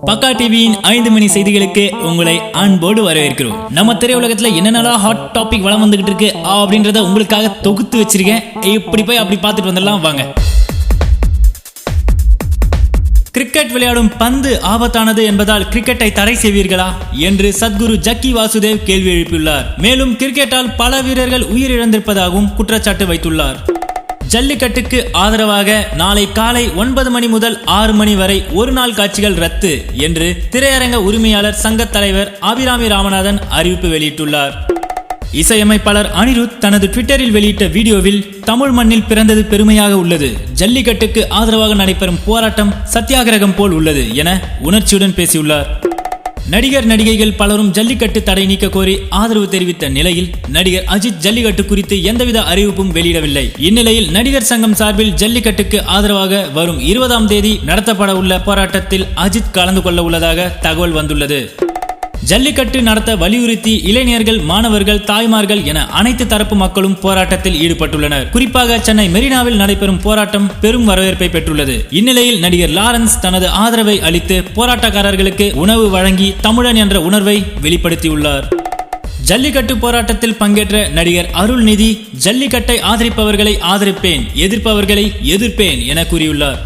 பக்கா டிவியின் 5 மணி செய்திகளுக்கு உங்களை அன்போடு வரவேற்கிறோம். நம்ம திரையுலகத்துல என்னென்னலாம் ஹாட் டாபிக் வளம் வந்துகிட்டு இருக்கு அப்படின்றத உங்களுக்காக தொகுத்து வச்சிருக்கேன். இப்படி போய் அப்படி பார்த்துட்டு வந்துடலாம் வாங்க. கிரிக்கெட் விளையாடும் பந்து ஆபத்தானது என்பதால் கிரிக்கெட்டை தடை செய்வீர்களா என்று சத்குரு ஜக்கி வாசுதேவ் கேள்வி எழுப்பியுள்ளார். மேலும் கிரிக்கெட்டால் பல வீரர்கள் உயிரிழந்திருப்பதாகவும் குற்றச்சாட்டு வைத்துள்ளார். ஜல்லிக்கட்டுக்கு ஆதரவாக நாளை காலை 9 மணி முதல் 6 மணி வரை ஒரு நாள் காட்சிகள் ரத்து என்று திரையரங்க உரிமையாளர் சங்க தலைவர் அபிராமி ராமநாதன் அறிவிப்பு வெளியிட்டுள்ளார். இசையமைப்பாளர் அனிருத் தனது ட்விட்டரில் வெளியிட்ட வீடியோவில் தமிழ் மண்ணில் பிறந்தது பெருமையாக உள்ளது, ஜல்லிக்கட்டுக்கு ஆதரவாக நடைபெறும் போராட்டம் சத்தியாகிரகம் போல் உள்ளது என உணர்ச்சியுடன் பேசியுள்ளார். நடிகர் நடிகைகள் பலரும் ஜல்லிக்கட்டு தடை நீக்க கோரி ஆதரவு தெரிவித்த நிலையில் நடிகர் அஜித் ஜல்லிக்கட்டு குறித்து எந்தவித அறிவிப்பும் வெளியிடவில்லை. இந்நிலையில் நடிகர் சங்கம் சார்பில் ஜல்லிக்கட்டுக்கு ஆதரவாக வரும் 20ஆம் தேதி நடத்தப்பட உள்ள போராட்டத்தில் அஜித் கலந்து கொள்ள உள்ளதாக தகவல் வந்துள்ளது. ஜல்லிக்கட்டு நடத்த வலியுறுத்தி இளைஞர்கள், மாணவர்கள், தாய்மார்கள் என அனைத்து தரப்பு மக்களும் போராட்டத்தில் ஈடுபட்டுள்ளனர். குறிப்பாக சென்னை மெரினாவில் நடைபெறும் போராட்டம் பெரும் வரவேற்பை பெற்றுள்ளது. இந்நிலையில் நடிகர் லாரன்ஸ் தனது ஆதரவை அளித்து போராட்டக்காரர்களுக்கு உணவு வழங்கி தமிழன் என்ற உணர்வை வெளிப்படுத்தியுள்ளார். ஜல்லிக்கட்டு போராட்டத்தில் பங்கேற்ற நடிகர் அருள்நிதி ஜல்லிக்கட்டை ஆதரிப்பவர்களை ஆதரிப்பேன், எதிர்ப்பவர்களை எதிர்ப்பேன் என கூறியுள்ளார்.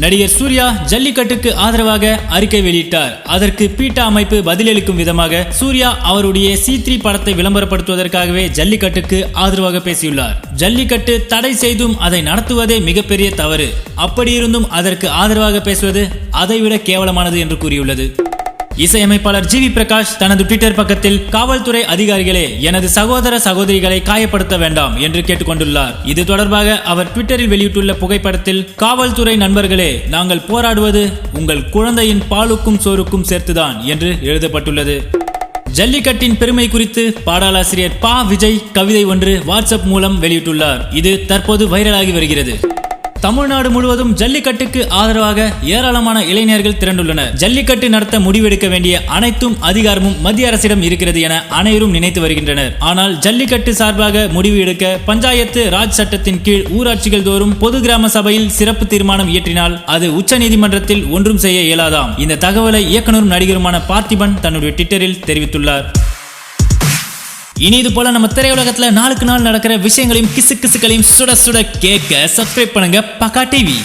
நடிகர் சூர்யா ஜல்லிக்கட்டுக்கு ஆதரவாக அறிக்கை வெளியிட்டார். அதற்கு பீட்டா அமைப்பு பதிலளிக்கும் விதமாக சூர்யா அவருடைய C3 படத்தை விளம்பரப்படுத்துவதற்காகவே ஜல்லிக்கட்டுக்கு ஆதரவாக பேசியுள்ளார். ஜல்லிக்கட்டு தடை செய்தும் அதை நடத்துவதே மிகப்பெரிய தவறு, அப்படியிருந்தும் அதற்கு ஆதரவாக பேசுவது அதைவிட கேவலமானது என்று கூறியுள்ளது. இசையமைப்பாளர் ஜி வி பிரகாஷ் தனது ட்விட்டர் பக்கத்தில் காவல்துறை அதிகாரிகளே, எனது சகோதர சகோதரிகளை காயப்படுத்த வேண்டாம் என்று கேட்டுக்கொண்டுள்ளார். இது தொடர்பாக அவர் ட்விட்டரில் வெளியிட்டுள்ள புகைப்படத்தில், காவல்துறை நண்பர்களே, நாங்கள் போராடுவது உங்கள் குழந்தையின் பாலுக்கும் சோறுக்கும் சேர்த்துதான் என்று எழுதப்பட்டுள்ளது. ஜல்லிக்கட்டின் பெருமை குறித்து பாடலாசிரியர் பா விஜய் கவிதை ஒன்று வாட்ஸ்அப் மூலம் வெளியிட்டுள்ளார். இது தற்போது வைரலாகி வருகிறது. தமிழ்நாடு முழுவதும் ஜல்லிக்கட்டுக்கு ஆதரவாக ஏராளமான இளைஞர்கள் திரண்டுள்ளனர். ஜல்லிக்கட்டு நடத்த முடிவெடுக்க வேண்டிய அனைத்தும் அதிகாரமும் மத்திய அரசிடம் இருக்கிறது என அனைவரும் நினைத்து வருகின்றனர். ஆனால் ஜல்லிக்கட்டு சார்பாக முடிவு எடுக்க பஞ்சாயத்து ராஜ் சட்டத்தின் கீழ் ஊராட்சிகள் தோறும் பொது கிராம சபையில் சிறப்பு தீர்மானம் இயற்றினால் அது உச்ச நீதிமன்றத்தில் ஒன்றும் செய்ய இயலாதாம். இந்த தகவலை இயக்குனரும் நடிகருமான பார்த்திபன் தன்னுடைய ட்விட்டரில் தெரிவித்துள்ளார். இனி இது போல நம்ம திரையுலகத்துல நாளுக்கு நாள் நடக்கிற விஷயங்களையும் கிசுக்களையும் சுட சுட கேட்க சப்ஸ்கிரைப் பண்ணுங்க பக்கா டிவி.